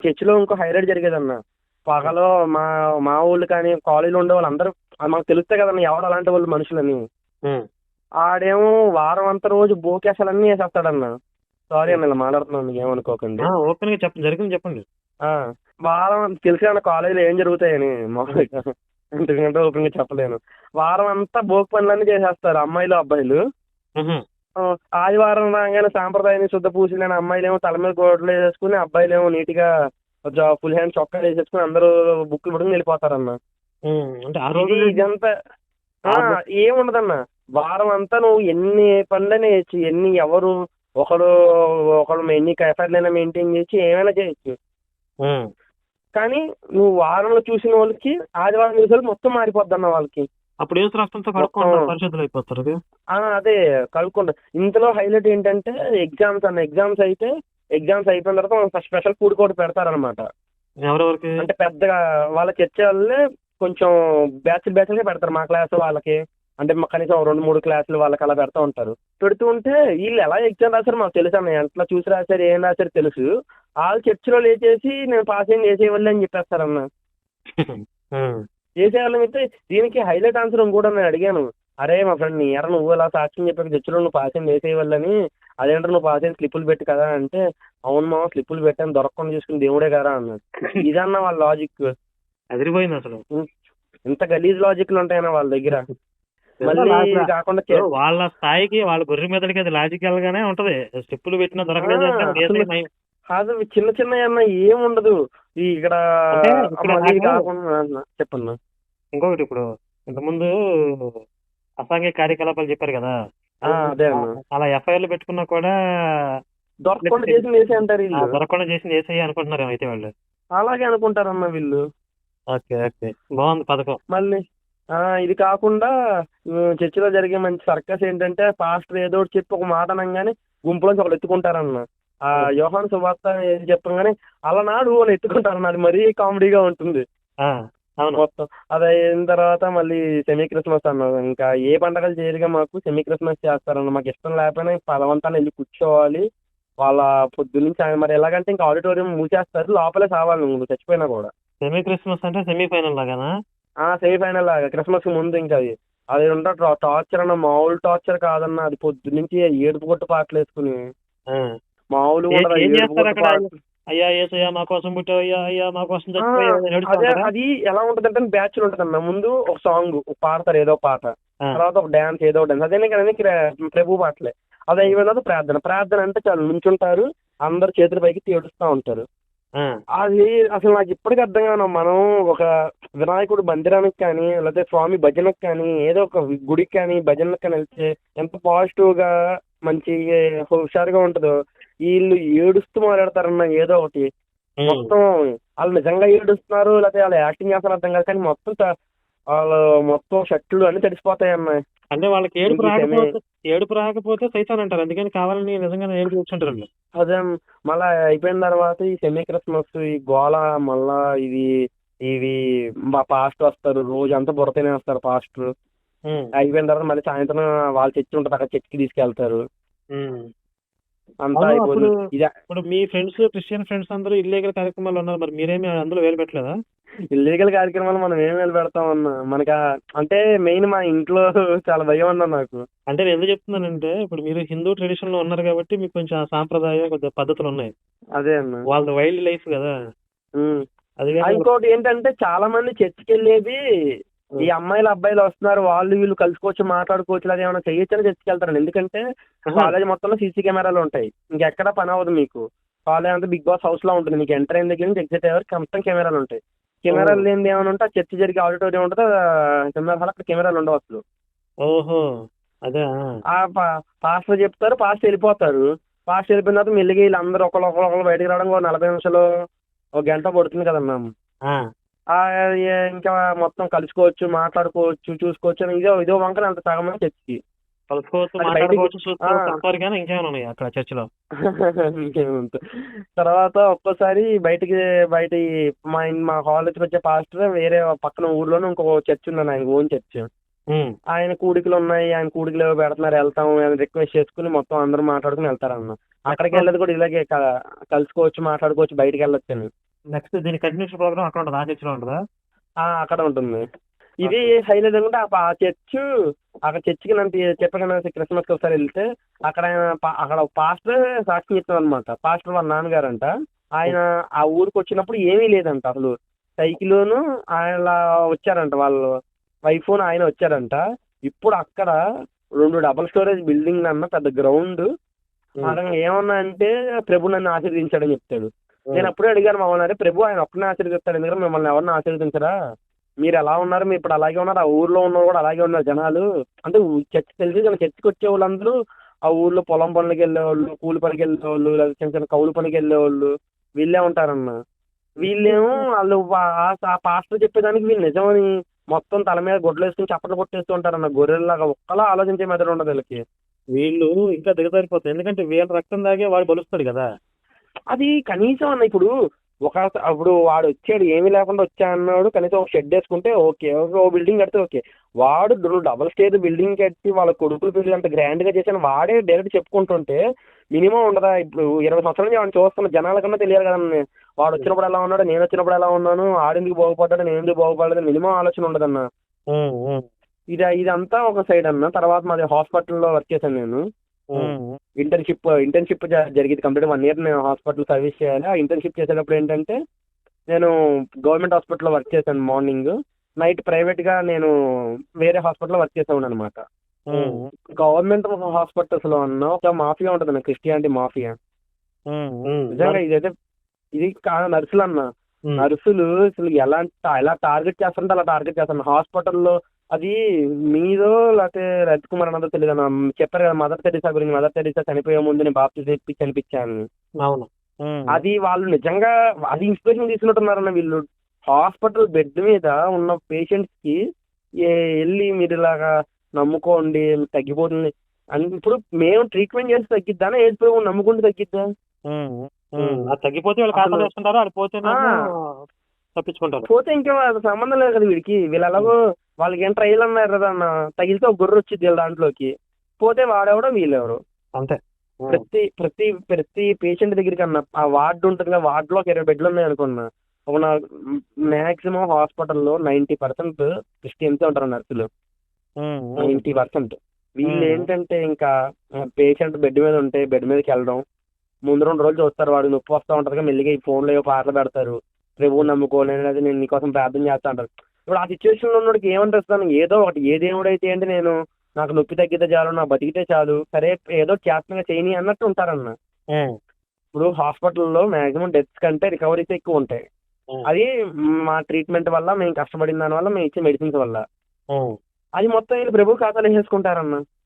చర్చిలో ఇంకో హైలైట్ జరిగేదన్న. పగలు మా మా ఊళ్ళు కానీ కాలేజీలో ఉండే వాళ్ళు అందరూ మాకు తెలుస్తాయి కదన్న ఎవరు అలాంటి వాళ్ళు మనుషులని. ఉమ్, ఆడేమో వారం అంతా రోజు బోకేసాలన్నీ వేసేస్తాడన్న. సారీ అన్న ఇలా మాట్లాడుతున్నాను, మీకు ఏమనుకోకండి. ఓపెన్ గా చెప్పండి, జరిగింది చెప్పండి. ఆ, వారం తెలుసు అన్న కాలేజీలో ఏం జరుగుతాయని మామూలుగా ఎందుకంటే ఓపెన్ గా చెప్పలేను. వారం అంతా భోగి పనులన్నీ చేసేస్తారు అమ్మాయిలు అబ్బాయిలు. ఉహు, ఆ, ఆదివారం రాగానే సాంప్రదాయాన్ని శుద్ధ పూజలని అమ్మాయిలేమో తల మీద గోడలు వేసేసుకుని అబ్బాయిలేమో నీట్గా ఫుల్ హ్యాండ్ చొక్కా వేసేసుకుని అందరూ బుక్కులు పట్టుకుని వెళ్ళిపోతారన్న. అంటే ఆ రోజు ఇదంతా ఆ ఆ, బు- ఏముండదన్న. వారం అంతా నువ్వు ఎన్ని పనులైనా చేయొచ్చు, ఎన్ని ఎవరు ఒకడు ఒకడు ఎన్ని ఎఫ్ఐఆర్లైనా మెయింటైన్ చేసి ఏమైనా చేయొచ్చు. ఉమ్, కానీ నువ్వు వారంలో చూసిన వాళ్ళకి ఆదివారం చూసే మొత్తం మారిపోద్ది అన్న వాళ్ళకి అప్పుడు ఏసు రక్తంతో మొత్తం. కడుక్కుంటారు, పరిశుద్ధులు అయిపోతారు. అదే కలుపుకుంటా. ఇంతలో హైలైట్ ఏంటంటే ఎగ్జామ్స్ అన్న. ఎగ్జామ్స్ అయిపోయిన తర్వాత స్పెషల్ ఫుడ్ కూడా పెడతారనమాట. ఎవరెవరికి? అంటే పెద్దగా వాళ్ళ చర్చ వాళ్ళే కొంచెం బ్యాచ్లుగా పెడతారు. మా క్లాస్ వాళ్ళకి అంటే కనీసం 2-3 క్లాసులు వాళ్ళకి అలా పెడతా ఉంటారు. పెడుతూ ఉంటే వీళ్ళు ఎలా ఎగ్జామ్ రాశారు మాకు తెలుసు అన్న. ఎంతలో చూసి రాశారు, ఏం రాశారు తెలుసు. వాళ్ళు చర్చిలో లేచేసి నేను పాస్ అయింది వేసేవాళ్ళు అని చెప్పేస్తారన్న. ఉమ్, చేసేవాళ్ళం అయితే దీనికి హైలైట్ ఆన్సర్ కూడా నేను అడిగాను. అరే మా ఫ్రెండ్ నీ ఎరా నువ్వు అలా సాక్ష్యం చెప్పాక చర్చిలో నువ్వు పాస్ అయింది వేసేవాళ్ళని, అదేంటో నువ్వు పాస్ అయింది స్లిప్పులు పెట్టి కదా అంటే, అవును మామ స్లిప్పులు పెట్టాను దొరకకుండా చూసుకుని దేవుడే కదా అన్నాడు. ఇదన్న వాళ్ళ లాజిక్. అదిరిపోయింది అసలు. ఇంత గలీజ్ లాజిక్లు ఉంటాయన్న వాళ్ళ దగ్గర. మళ్ళీ ఇది కాకుండా వాళ్ళ స్థాయికి, వాళ్ళ గొర్రె మీదకి అది లాజికల్ గానే ఉంటది. స్టెప్పులు పెట్టినా దొరకలేదు అంటే అది అసలు ఏసై నయం. కాదు చిన్న చిన్న అన్న ఏముండదు ఇక్కడ. అంటే ఇక్కడ మళ్ళీ ఇది నాకు కాకుండా చెప్పన్నా. ఇంకొకటి, ఇప్పుడు ఇంతకుముందు అసాంఘిక కార్యకలాపాలు చెప్పారు కదా, అదే అన్న. అలా ఎఫ్ఐఆర్లు పెట్టుకున్నా కూడా దొరకకుండా చేసింది వేసే అంటారు వీళ్ళు. దొరకకుండా చేసింది ఏసై అనుకుంటున్నారు అయితే వాళ్ళు. అలాగే అనుకుంటారన్న వీళ్ళు. ఓకే ఓకే, బాగుంది పథకం. మళ్ళీ ఇది కాకుండా చర్చిలో జరిగే మంచి సర్కస్ ఏంటంటే పాస్టర్ ఏదో ఒకటి చెప్పి ఒక మాట అనగానే గుంపులోంచి ఒకరు ఎత్తుకుంటారన్న. ఆ యోహాను సువార్త ఏం చెప్పగానే అలనాడు వాళ్ళు ఎత్తుకుంటారన్న. అది మరీ కామెడీగా ఉంటుంది అవును. మొత్తం. అది అయిన తర్వాత మళ్ళీ సెమీ క్రిస్మస్ అన్నారు. ఇంకా ఏ పండగలు చేయరుగా మాకు సెమీ క్రిస్మస్ చేస్తారన్న. మాకు ఇష్టం లేకపోయినా పదవంతాన్ని వెళ్ళి కూర్చోవాలి. వాళ్ళ పొద్దున్నుంచి మరి ఎలాగంటే ఇంకా ఆడిటోరియం మూసేస్తారు, లోపలే సావాలి నువ్వు చచ్చిపోయినా కూడా. సెమీ క్రిస్మస్ అంటే సెమీఫైనల్ లాగానా? సెమీఫైనల్ లాగా క్రిస్మస్ ముందు ఇంకా అది ఉంటా టార్చర్ అన్న. మామూలు టార్చర్ కాదన్న. అది పొద్దున్నుంచి ఏడుపు కొట్టు పాటలు వేసుకుని మామూలు ఏం చేస్తారు అక్కడ? అయ్యా ఏసయ్యా మా కోసం పుట్టావు, అయ్యా అయ్యా మా కోసం అదే అది ఎలా ఉంటదంటే బ్యాచ్లు ఉంటదన్న. ముందు ఒక సాంగ్ పాడతారు ఏదో పాట, తర్వాత ఒక డాన్స్ ఏదో డాన్స్. అదే కదా ప్రభు పాటలే. అది అయిన తర్వాత ప్రార్థన అంటే చాలు నుంచుంటారు, అందరు చేతుల పైకి ఏడుస్తూ ఉంటారు. అది అసలు నాకు ఇప్పటికీ అర్థం కాను. మనం ఒక వినాయకుడు మందిరానికి కానీ లేకపోతే స్వామి భజనకు కానీ ఏదో ఒక గుడికి కానీ భజనకు కానీ వెళ్తే ఎంత పాజిటివ్ గా మంచి హుషారుగా ఉంటుందో, వీళ్ళు ఏడుస్తూ మాట్లాడతారన్న ఏదో ఒకటి. మొత్తం వాళ్ళు నిజంగా ఏడుస్తున్నారు లేకపోతే వాళ్ళు యాక్టింగ్ చేస్తారు అర్థం కాదు, కానీ మొత్తం వాళ్ళు మొత్తం షర్టులు అన్ని తడిసిపోతాయి అన్న. అంటే వాళ్ళకి ఏడుపు రాకపోతే సైతాన్ అంటారు, అందుకని కావాలని నిజంగా ఏడుపు కూర్చుంటారు. అదే మళ్ళా అయిపోయిన తర్వాత ఈ సెమీ క్రిస్మస్ ఈ గోళ మళ్ళా ఇవి మా పాస్టర్ వస్తారు, రోజు అంతా బుర్రతనే వస్తారు పాస్టర్. అయిపోయిన తర్వాత మళ్ళీ సాయంత్రం వాళ్ళ చర్చి ఉంటుంది, అక్కడ చర్చికి తీసుకెళ్తారు. అంతా అయిపోయింది. ఇప్పుడు మీ ఫ్రెండ్స్ క్రిస్టియన్ ఫ్రెండ్స్ అందరూ ఇల్లీగల్ కార్యక్రమాలు ఉన్నారు, మరి మీరేమి అందులో వేలు పెట్టలేదా? ఇల్లీగల్ కార్యక్రమాలు మనం ఏం వేలు పెడతామన్నా. మనకి అంటే మెయిన్ మా ఇంట్లో చాలా భయం అన్నా నాకు. అంటే నేను ఎందుకు చెప్తున్నానంటే, ఇప్పుడు మీరు హిందూ ట్రెడిషన్ లో ఉన్నారు కాబట్టి మీకు కొంచెం సాంప్రదాయ కొద్దిగా పద్ధతులు ఉన్నాయి. అదే అన్న, వాళ్ళది వైల్డ్ లైఫ్ కదా. అది ఇంకోటి ఏంటంటే చాలా మంది చర్చికి వెళ్ళేది ఈ అమ్మాయిలు అబ్బాయిలు వస్తున్నారు వాళ్ళు వీళ్ళు కలుసుకోవచ్చు మాట్లాడుకోవచ్చు లేదా ఏమైనా చెయ్యొచ్చని చర్చికి వెళ్తారండి. ఎందుకంటే కాలేజ్ మొత్తంలో సీసీ కెమెరాలు ఉంటాయి, ఇంకెక్కడా పని అవ్వదు మీకు. కాలేజ్ అంతా బిగ్ బాస్ హౌస్ లో ఉంటుంది, మీకు ఎంటర్ అయిన దగ్గర నుంచి ఎగ్జిట్ అయ్యే వరకు మొత్తం కెమెరాలు ఉంటాయి. కెమెరాలు లేనిది ఏమైనా ఉంటే ఆ చర్చ జరిగే ఆడిటోరియం ఉంటుంది, కెమెరా హాల్, అక్కడ కెమెరాలు ఉండవు అసలు. ఓహో అదే. పాస్టర్ చెప్తారు, పాస్టర్ వెళ్ళిపోతారు. పాస్టర్ వెళ్ళిపోయిన తర్వాత మెల్లిగా వీళ్ళందరూ ఒకళ్ళు బయటకు రావడం 40 నిమిషాలు 1 గంట పడుతుంది కదన్నా. ఇంకా మొత్తం కలుసుకోవచ్చు మాట్లాడుకోవచ్చు చూసుకోవచ్చు ఇదో వంకన అంత సగం చర్చికి కలుసుకోవచ్చు ఇంకేమైనా ఉన్నాయి అక్కడ చర్చిలో. తర్వాత ఒక్కోసారి బయట మా కాలేజ్కి వచ్చే పాస్టర్ వేరే పక్కన ఊర్లోనే ఇంకో చర్చ్ ఉందన్న, ఆయన ఓన్ చర్చ్. ఆయన కూడికలు ఉన్నాయి, ఆయన కూడికలు పెడుతున్నారు వెళ్తాము రిక్వెస్ట్ చేసుకుని మొత్తం అందరూ మాట్లాడుకుని వెళ్తారన్న. అక్కడికి వెళ్ళదు కూడా ఇలాగే కలుసుకోవచ్చు మాట్లాడుకోవచ్చు బయటకు వెళ్ళొచ్చు అని. నెక్స్ట్ దీని కంటిన్యూషన్ ప్రోగ్రామ్ అక్కడ ఉంటుంది, ఆ చర్చిలో ఉంటుందా? అక్కడ ఉంటుంది. ఇది ఓకే. హైలైట్ ఏంటంటే ఆ చర్చ్, అక్కడ చర్చికి నన్ను చెప్పగానే క్రిస్మస్కి ఒకసారి వెళ్తే అక్కడ అక్కడ పాస్టర్ సాక్షి చెప్తాను అనమాట. పాస్టర్ వాళ్ళ నాన్నగారంట. ఆయన ఆ ఊరికి వచ్చినప్పుడు ఏమీ లేదంట అసలు. సైకిల్ను ఆయన వచ్చారంట, వాళ్ళ వైఫ్ ఆయన వచ్చారంట. ఇప్పుడు అక్కడ 2 డబుల్ స్టోరేజ్ బిల్డింగ్ అన్న పెద్ద గ్రౌండ్. అక్కడ ఏమన్నా అంటే ప్రభు నన్ను ఆశీర్వదించాడని చెప్తాడు. నేను అప్పుడే అడిగాను మామూలు, అరే ప్రభు ఆయన ఒక్కనే ఆశీర్వదిస్తాడు, ఎందుకంటే మిమ్మల్ని ఎవరిని ఆశీర్వదించరా, మీరు ఎలా ఉన్నారు, మీరు ఇప్పుడు అలాగే ఉన్నారు, ఆ ఊర్లో ఉన్న కూడా అలాగే ఉన్నారు జనాలు అంటే. చర్చ్ తెలిసి కానీ చర్చికి వచ్చే వాళ్ళందరూ ఆ ఊర్లో పొలం పనులకి వెళ్ళేవాళ్ళు, కూలి పనికి వెళ్ళేవాళ్ళు, లేదా చిన్న చిన్న కౌలు పనికి వెళ్ళేవాళ్ళు, వీళ్ళే ఉంటారన్న. వీళ్ళేమో వాళ్ళు ఆ పాస్టర్ చెప్పేదానికి వీళ్ళు నిజమని మొత్తం తల మీద గుడ్లు వేసుకుని చప్పట్లు కొట్టేస్తూ ఉంటారన్న, గొర్రెల్లాగా. ఒక్కలా ఆలోచించే మెదడు ఉండదు వీళ్ళకి. వీళ్ళు ఇంకా దిగజారిపోతారు, ఎందుకంటే వీళ్ళ రక్తం తాగే వాడు బలుస్తాడు కదా. అది కనీసం అన్న ఇప్పుడు అప్పుడు వాడు వచ్చాడు ఏమీ లేకుండా వచ్చా అన్నాడు, కనీసం ఒక షెడ్ వేసుకుంటే ఓకే, ఓ బిల్డింగ్ కడితే ఓకే. వాడు డబుల్ స్టేర్ బిల్డింగ్ కట్టి వాళ్ళ కొడుకులు పెళ్లి అంత గ్రాండ్ గా చేశాను వాడే డైరెక్ట్ చెప్పుకుంటుంటే మినిమం ఉండదా? ఇప్పుడు 20 సంవత్సరాల నుంచి వాడిని చూస్తున్న జనాల కన్నా తెలియాలి కదా. వాడు వచ్చినప్పుడు ఎలా ఉన్నాడు, నేను వచ్చినప్పుడు ఎలా ఉన్నాను, ఆడెందుకు బాగుపడ్డాడు, నేను ఎందుకు బాగుపడలేదు, మినిమం ఆలోచన ఉండదన్న. ఇదంతా ఒక సైడ్ అన్న. తర్వాత మాది హాస్పిటల్లో వర్క్ చేశాను నేను. ఇంటర్న్షిప్ జరిగింది కంప్లీట్ 1 year నేను హాస్పిటల్ సర్వీస్ చేయాలి. ఆ ఇంటర్న్షిప్ చేసేటప్పుడు ఏంటంటే నేను గవర్నమెంట్ హాస్పిటల్లో వర్క్ చేశాను మార్నింగ్, నైట్ ప్రైవేట్గా నేను వేరే హాస్పిటల్లో వర్క్ చేసేవాడు అనమాట. గవర్నమెంట్ హాస్పిటల్స్ లో అన్న ఒక మాఫియా ఉంటుంది, క్రిస్టియానిటీ మాఫియా. నిజంగా ఇదైతే ఇది నర్సులు అన్న. నర్సులు అసలు ఎలా టార్గెట్ చేస్తారంటే అలా టార్గెట్ చేస్తాను హాస్పిటల్లో. అది మీదో లేకపోతే రజిత్ కుమార్ అన్నదో తెలియదు అన్న. చెప్పారు కదా మదర్ తెరీసా గురించి, మదర్ తెరీసా చనిపోయే ముందు నేను బాప్టిజం ఇప్పించి చనిపించాను. అవును. అది వాళ్ళు నిజంగా అది ఇన్స్పిరేషన్ తీసుకుంటున్నారన్న. వీళ్ళు హాస్పిటల్ బెడ్ మీద ఉన్న పేషెంట్స్ కి వెళ్ళి మీరు ఇలాగా నమ్ముకోండి తగ్గిపోతుంది అని. ఇప్పుడు మేము ట్రీట్మెంట్ చేసి తగ్గిద్దా, ఏజ్ ప్రభు నమ్ముకుంటే తగ్గిద్దా? అది తగ్గిపోతే వాళ్ళు ఖాతా వేసుకుంటారు, అది పోతే తప్పించుకుంటారు. పోతే ఇంకా సంబంధం లేదు కదా వీడికి. వీళ్ళు ఎలాగో వాళ్ళకి ఏం ట్రైల్ అన్నారు కదా అన్న, తగిలితే ఒక గొర్రె వచ్చింది వీళ్ళ దాంట్లోకి, పోతే వాడెవడో వీళ్ళెవరు. అంతే. ప్రతి ప్రతి ప్రతి పేషెంట్ దగ్గరికి అన్న ఆ వార్డు ఉంటుంది కదా, వార్డులో 20 బెడ్లు ఉన్నాయి అనుకున్నా. ఒక మాక్సిమం హాస్పిటల్లో 90% క్రిస్టియన్సే ఉంటారు నర్సులు, 90%. వీళ్ళు ఏంటంటే ఇంకా పేషెంట్ బెడ్ మీద ఉంటే బెడ్ మీదకి వెళ్ళడం, ముందు 2 రోజులు చూస్తారు, వాడు నొప్పి వస్తూ ఉంటుంది, మెల్లిగా ఈ ఫోన్లో ఏవో పాటలు పెడతారు, ప్రభువు నమ్ముకోలేని అది నేను నీకోసం ప్రార్థన చేస్తా అంటారు. ఇప్పుడు ఆ సిచ్యువేషన్లో ఉన్నోడికి ఏమనిపిస్తాను, ఏదో ఒకటి ఏ దేవుడు అయితే ఏంటి, నేను నాకు నొప్పి తగ్గితే చాలు, నా బతికితే చాలు, సరే ఏదో చేతనంగా చేయని అన్నట్టు ఉంటారన్న. ఇప్పుడు హాస్పిటల్లో మాక్సిమం డెత్స్ కంటే రికవరీస్ ఎక్కువ ఉంటాయి. అది మా ట్రీట్మెంట్ వల్ల, మేము కష్టపడిన దాని వల్ల, మేము ఇచ్చే మెడిసిన్స్ వల్ల. అది మొత్తం వీళ్ళు ప్రభు ఖాతాలు వేసేసుకుంటారన్న.